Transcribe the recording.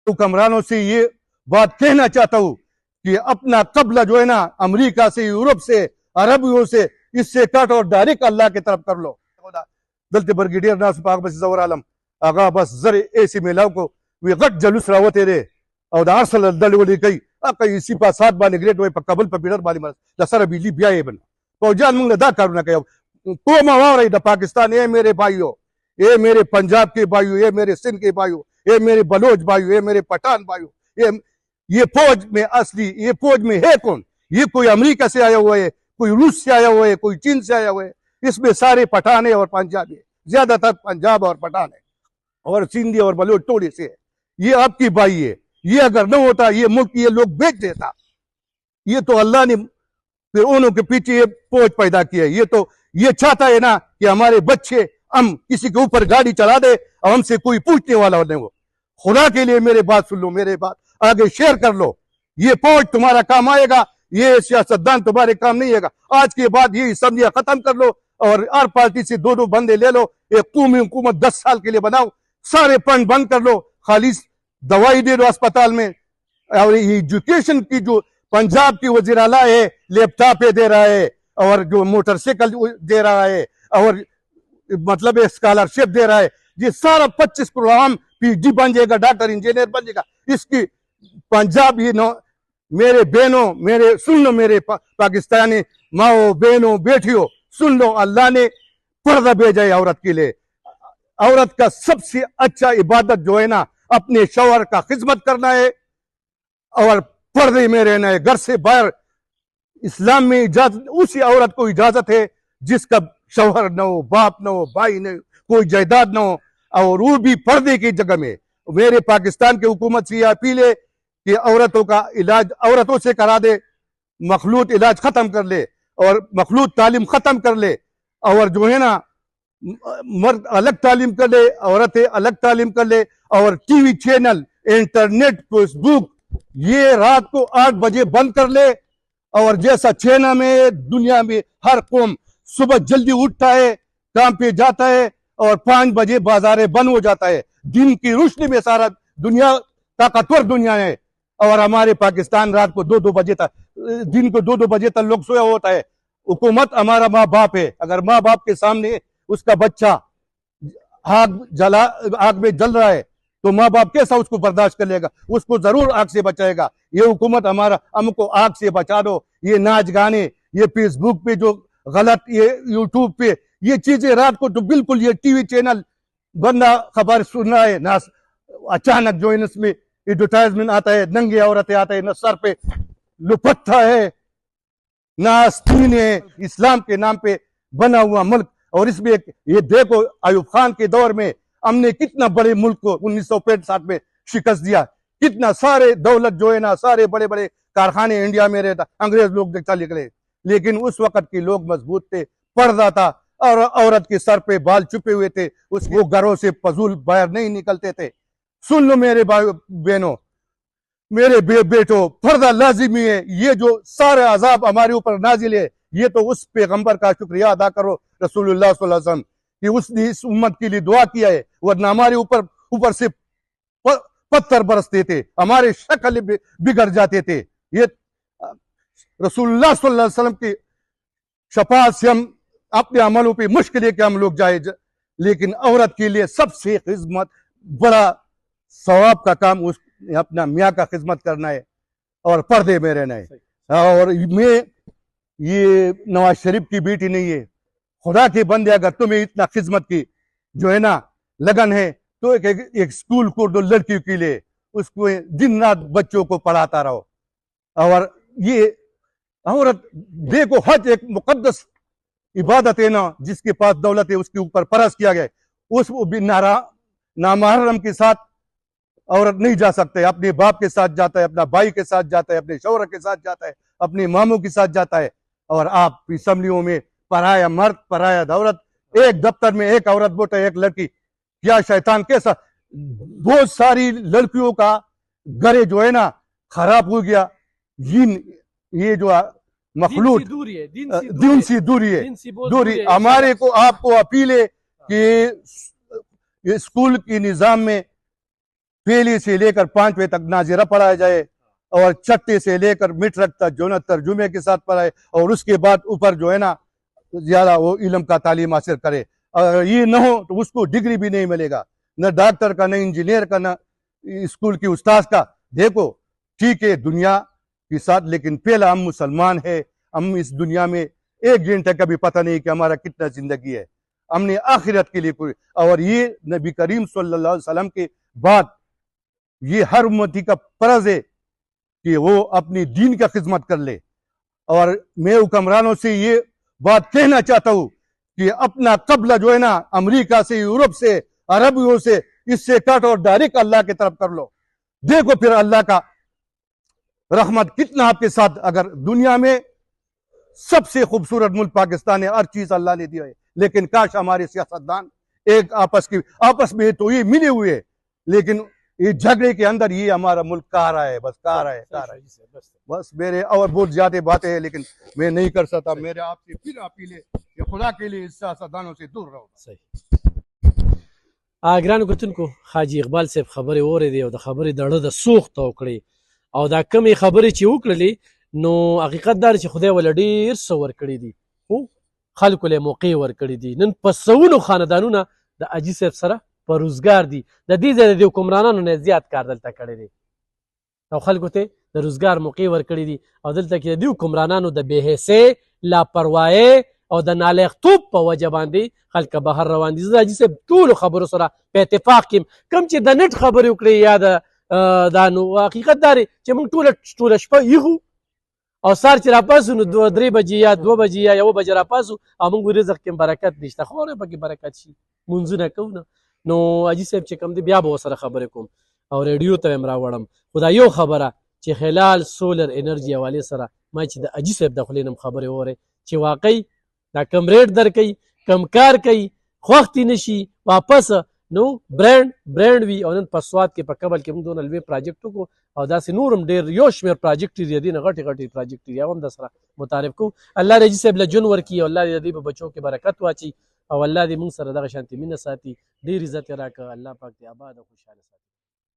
हुक्मरानों से ये बात कहना चाहता हूँ कि अपना कब्ला जो है ना अमेरिका से, यूरोप से, अरबियों से, इससे कट और डायरेक्ट अल्लाह की तरफ कर लो। दलते ब्रिगेडियर नास पाक बस जवर आलम आगा बस जर ऐसी महिलाओं को वे गट जलूस रावत रे और दारसल दलवली कई कई इसी पा सात बाने ग्रेट वे कबल पपीडर बाली मर दसरा बिजली बिया ये बन तो जान मुंग दा करना कयो को मावा दा पाकिस्तान ए मेरे भाइयों, ये मेरे पंजाब के भाइयों, ये मेरे सिंध के भाइयों, ये मेरे बलोच भाइयों, ये मेरे पठान भाइयों, ये फौज में असली ये फौज में है कौन? ये कोई अमेरिका से आया हुआ है, कोई रूस से आया हुआ है, कोई चीन से आया हुआ है। इसमें सारे पठान है और पंजाबी है, ज्यादातर पंजाब और पठान है और सिंधी और बलोच थोड़े से है। ये आपकी भाई है, ये अगर न होता ये मुल्क ये लोग बेच देता। ये तो अल्लाह ने फिर उन्हों के पीछे ये फौज पैदा किया है। ये तो ये चाहता है ना कि हमारे बच्चे हम किसी के ऊपर गाड़ी चला दे और हमसे कोई पूछने वाला नहीं हो। खुदा के लिए मेरे बात सुन लो, मेरे बात आगे शेयर कर लो। ये फौज तुम्हारा काम आएगा, ये सियासतदान तुम्हारे काम नहीं आएगा। आज के बाद ये असम्बलियां खत्म कर लो और हर पार्टी से दो दो बंदे ले लो, एक कौमी हुकूमत 10 साल के लिए बनाओ, सारे फंड बंद कर लो, खाली दवाई दे दो अस्पताल में। और एजुकेशन की जो पंजाब की वजीर आला है लैपटॉप दे रहा है और जो मोटरसाइकिल दे रहा है और मतलब स्कॉलरशिप दे रहा है, ये सारा 25 प्रोग्राम पीएचडी बन जाएगा, डॉक्टर इंजीनियर बन जाएगा। इसकी पंजाब ये मेरे बहनों, मेरे सुन लो, मेरे पाकिस्तानी माओ बहनों बेटियों सुन लो, अल्लाह ने पर्दा भेजा है औरत के लिए। औरत का सबसे अच्छा इबादत जो है ना अपने शौहर का खिदमत करना है और पर्दे में रहना है। घर से बाहर इस्लाम में इजाजत उसी औरत को इजाजत है जिसका शौहर न हो, बाप न हो, भाई न, कोई जायदाद न हो और वो भी पर्दे की जगह में। मेरे पाकिस्तान की हुकूमत से यह अपील है कि औरतों का इलाज औरतों से करा दे, मखलूत इलाज खत्म कर ले और मखलूत तालीम खत्म कर ले और जो है ना मर्द अलग तालीम कर ले, औरतें अलग तालीम कर ले और टीवी चैनल, इंटरनेट, फेसबुक ये रात को 8 बजे बंद कर ले। और जैसा चाइना में दुनिया में हर कौम सुबह जल्दी उठता है, काम पे जाता है और 5 बजे बाजारें बंद हो जाता है। दिन की रोशनी में सारा दुनिया ताकतवर दुनिया है और हमारे पाकिस्तान रात को 2-2 बजे तक, दिन को 2-2 बजे तक लोग सोया होता है। हुकूमत हमारा माँ बाप है, अगर माँ बाप के सामने उसका बच्चा आग में जल रहा है तो माँ बाप कैसा उसको बर्दाश्त कर लेगा? उसको जरूर आग से बचाएगा। ये हुकूमत हमारा हमको आग से बचा दो। ये नाच गाने, ये फेसबुक पे जो गलत, ये यूट्यूब पे ये चीजें रात को तो बिल्कुल, ये टीवी चैनल बंदा खबर सुन रहा है ना, अचानक जो इसमें एडवर्टाइजमेंट आता है, नंगे औरतें आता है, न सर पे लुपत्था है, ना आस्तीन है, इस्लाम के नाम पे बना हुआ मुल्क। और इसमें ये देखो अयूब खान के दौर में हमने कितना बड़े मुल्क को 1965 में शिकस्त दिया, कितना सारे दौलत जो है ना, सारे बड़े बड़े कारखाने इंडिया में रहता, अंग्रेज लोग चले गए, लेकिन उस वक्त के लोग मजबूत थे, पर्दा था और औरत के सर पे बाल छुपे हुए थे, वो घरों से फजूल बाहर नहीं निकलते थे। सुन लो मेरे भाई बहनों, मेरे बेटो, पर्दा लाजिमी है। ये जो सारे अजाब हमारे ऊपर नाजिल है, ये तो उस पैगंबर का शुक्रिया अदा करो रसूलुल्लाह सल्लल्लाहु अलैहि वसल्लम कि उसने इस उम्मत के लिए दुआ किया है, वरना हमारे ऊपर से पत्थर बरसते थे, हमारे शक्ल बिगड़ जाते थे। ये रसूलुल्लाह सल्लल्लाहु अलैहि वसल्लम की शफाअत से हम अपने अमलों पे मुश्किल है कि हम लोग जाए, लेकिन औरत के लिए सबसे खिदमत बड़ा सवाब का काम उस अपना मियाँ का खिदमत करना है और पर्दे में रहना है। और मैं ये नवाज शरीफ की बेटी नहीं है, खुदा के बंदे, अगर तुम्हें इतना खिदमत की जो है ना लगन है तो एक स्कूल को दो लड़कियों के लिए, उसको दिन रात बच्चों को पढ़ाता रहो। और ये औरत देखो, हज एक मुकद्दस इबादत है ना, जिसके पास दौलत है उसके ऊपर फर्ज किया गया है, उस भी नामहरम के साथ औरत नहीं जा सकते। अपने बाप के साथ जाता है, अपना भाई के साथ जाता है, अपने शौहर के साथ जाता है, अपने मामों के साथ जाता है। और आप असम्बलियों में पराया मर्द, पराया औरत, एक दफ्तर में एक औरत बोटा एक लड़की, क्या शैतान कैसा! बहुत सारी लड़कियों का घरे जो है ना खराब हो गया। ये जो मखलूत दिन से दूरी है। हमारे को आपको अपील है कि स्कूल की निजाम में पहली से लेकर 5वीं तक नाजिरा पढ़ाया जाए और छठे से लेकर मिट्रक तक जो है तर्जुमे के साथ पढ़ाए और उसके बाद ऊपर जो है ना ज्यादा वो इल्म का तालीम हासिल करे। अगर ये न हो तो उसको डिग्री भी नहीं मिलेगा, न डॉक्टर का, न इंजीनियर का, न स्कूल की उस्ताद का। देखो ठीक है दुनिया के साथ, लेकिन पहला हम मुसलमान है। हम इस दुनिया में 1 घंटे का भी पता नहीं कि हमारा कितना जिंदगी है। हमने आखिरत के लिए कोई, और ये नबी करीम सल्लल्लाहु अलैहि वसल्लम के बाद ये हर उम्मती का फर्ज है कि वो अपनी दीन का खिदमत कर ले। और मैं हुक्मरानों से ये बात कहना चाहता हूं कि अपना कब्ला जो है ना अमेरिका से, यूरोप से, अरबियों से, इससे कट और डायरेक्ट अल्लाह की तरफ कर लो। देखो फिर अल्लाह का रहमत कितना आपके साथ। अगर दुनिया में सबसे खूबसूरत मुल्क पाकिस्तान है, हर चीज अल्लाह ने दिया है, लेकिन काश हमारे सियासतदान एक आपस में तो ये मिले हुए है, लेकिन ये झगड़े के अंदर ये हमारा मुल्क कहा रहा है, बस कहा रहा है। बस मेरे और बहुत ज्यादा बातें हैं, लेकिन मैं नहीं कर सकता। मेरे आपसे फिर अपील है कि खुदा के लिए इस सियासतदानों से दूर रहो। ګرانو کتونکو حاجي اقبال صاحب خبرې واورېدې او د خبرې د اړه د سوخته وکړې او دا کمې خبرې چې وکړلې نو حقیقت دا چې خدای ول ډېر څه ورکړي دي، خو خلکو له موقع ورکړي دي. نن په سونو خاندانونه د حاجي صاحب سره په روزګار دي، د دې ځای د حکمرانانو نه زیات کار دلته کړی دی او خلکو ته د روزګار موقع ورکړي دي. او دلته کې د حکمرانانو د بې حسۍ، لاپروايۍ او د نالایقتوب په وجه باندې خلک بهر روان دي. زه د حاجي صاحب ټولو خبرو سره په اتفاق کې کوم چې د نټ خبرې وکړې یا دا نو حقیقت دا دی چې موږ ټوله شپه یغو او سهار چې راپاسو نو 2-3 بجې یا 2 بجې یا 1 بجې راپاسو او موږ رزق کې برکت نشته، خو پکې برکت شي مونځونه کوو نه. نو حاجي صاحب چې کوم دی بیا به ورسره خبرې کوم او ریډیو ته هم راوړم. خو دا یو خبره چې خلال سولر انرژي حوالې سره ما چې د حاجي صاحب د خولې نه هم خبرې واورئ چې واقعي دا کم ریټ درکوي، کم کار کوي، خوښ دې نشي واپس نو برانډ وي. او نن په سوات کې په کابل کې موږ دونه لوی پراجیکټ وکړو او داسې نور هم ډېر یو شمېر پراجیکټ دي، دې نه غټې پراجیکټ دي او هم د سره متعارف کوو. الله دې حاجي صاحب له ژوند ورکړي او الله دې په بچو کې برکت واچي او الله دې موږ سره دغه شانتې مینه ساتي. ډېر عزت یې راکړه، الله پاک دې آباد او خوشحاله ساتي.